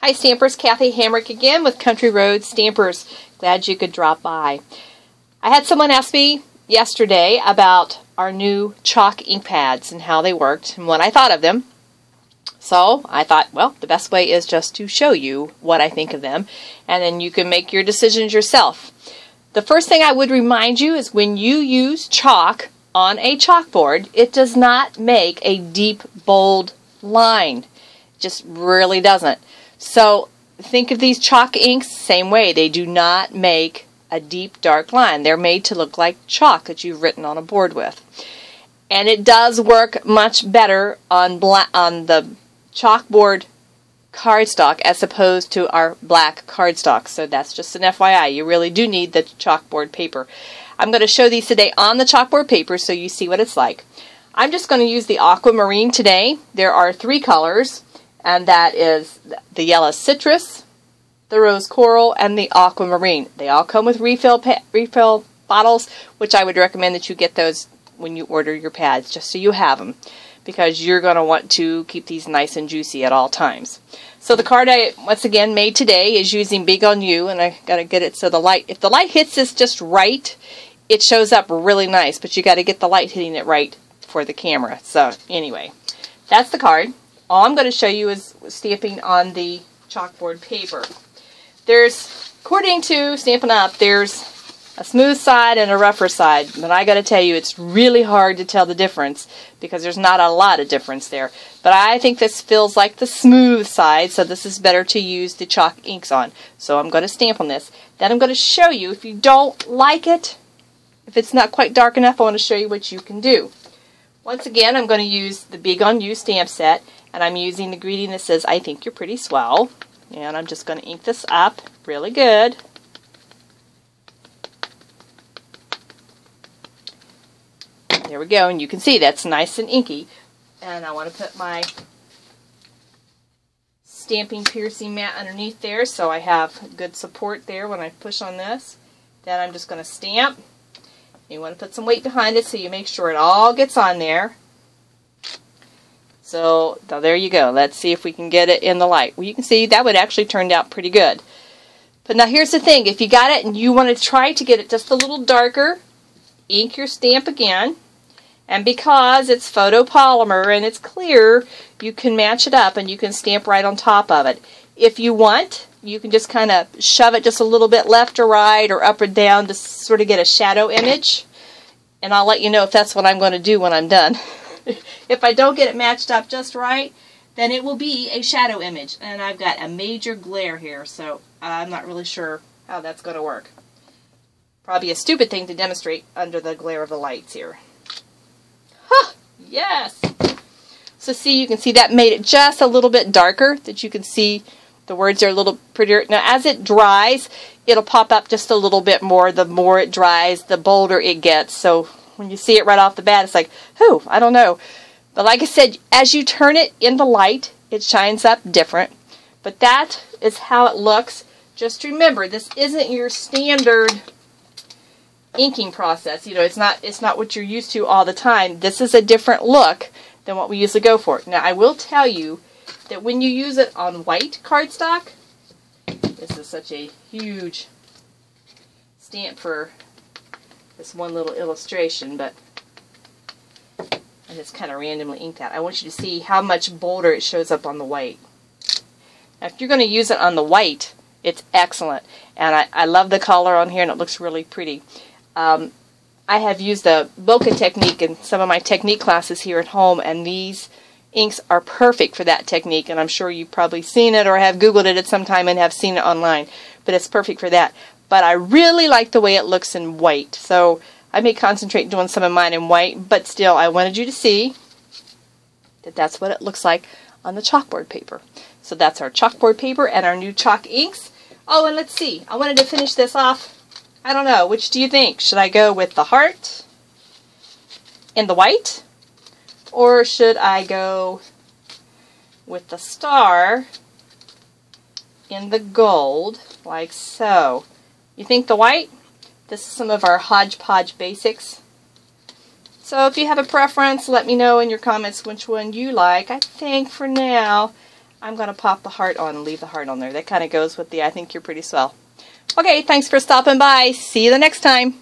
Hi Stampers, Kathy Hamrick again with Country Road Stampers. Glad you could drop by. I had someone ask me yesterday about our new chalk ink pads and how they worked and what I thought of them. So I thought, well, the best way is just to show you what I think of them, and then you can make your decisions yourself. The first thing I would remind you is when you use chalk on a chalkboard, it does not make a deep, bold line. It just really doesn't. So think of these chalk inks same way. They do not make a deep, dark line. They're made to look like chalk that you've written on a board with. And it does work much better on the chalkboard cardstock as opposed to our black cardstock. So that's just an FYI. You really do need the chalkboard paper. I'm going to show these today on the chalkboard paper so you see what it's like. I'm just going to use the aquamarine today. There are 3 colors, and that is the yellow citrus, the rose coral, and the aquamarine. They all come with refill bottles, which I would recommend that you get those when you order your pads, just so you have them, because you're going to want to keep these nice and juicy at all times. So the card I, once again, made today is using Big on You, and I got to get it so the light, if the light hits this just right, it shows up really nice, but you got to get the light hitting it right for the camera. So anyway, that's the card. All I'm going to show you is stamping on the chalkboard paper. There's, according to Stampin' Up, there's a smooth side and a rougher side, but I got to tell you, it's really hard to tell the difference because there's not a lot of difference there. But I think this feels like the smooth side, so this is better to use the chalk inks on. So I'm going to stamp on this. Then I'm going to show you, if you don't like it, if it's not quite dark enough, I want to show you what you can do. Once again, I'm going to use the Big on You stamp set, and I'm using the greeting that says, "I think you're pretty swell." And I'm just going to ink this up really good. There we go, and you can see that's nice and inky. And I want to put my stamping piercing mat underneath there so I have good support there when I push on this. Then I'm just going to stamp. You want to put some weight behind it so you make sure it all gets on there. So there you go. Let's see if we can get it in the light. Well, you can see that would actually turned out pretty good. But now here's the thing. If you got it and you want to try to get it just a little darker, ink your stamp again. And because it's photopolymer and it's clear, you can match it up and you can stamp right on top of it. If you want, you can just kind of shove it just a little bit left or right or up or down to sort of get a shadow image. And I'll let you know if that's what I'm going to do when I'm done. If I don't get it matched up just right, then it will be a shadow image. And I've got a major glare here, so I'm not really sure how that's going to work. Probably a stupid thing to demonstrate under the glare of the lights here. Huh, yes! So see, you can see that made it just a little bit darker, that you can see the words are a little prettier. Now as it dries, it'll pop up just a little bit more. The more it dries, the bolder it gets. So when you see it right off the bat, it's like, whew, I don't know. But like I said, as you turn it in the light, it shines up different. But that is how it looks. Just remember, this isn't your standard inking process. You know, it's not what you're used to all the time. This is a different look than what we usually go for. Now, I will tell you that when you use it on white cardstock, this is such a huge stamp for this one little illustration, but I just kind of randomly inked that. I want you to see how much bolder it shows up on the white. Now, if you're going to use it on the white, it's excellent. And I love the color on here, and it looks really pretty. I have used the bokeh technique in some of my technique classes here at home, and these inks are perfect for that technique. And I'm sure you've probably seen it or have Googled it at some time and have seen it online. But it's perfect for that. But I really like the way it looks in white. So I may concentrate doing some of mine in white, but still I wanted you to see that that's what it looks like on the chalkboard paper. So that's our chalkboard paper and our new chalk inks. Oh, and let's see. I wanted to finish this off. I don't know. Which do you think? Should I go with the heart in the white? Or should I go with the star in the gold, like so? You think the white? This is some of our hodgepodge basics. So if you have a preference, let me know in your comments which one you like. I think for now I'm going to pop the heart on and leave the heart on there. That kind of goes with the I think you're pretty swell. Okay, thanks for stopping by. See you the next time.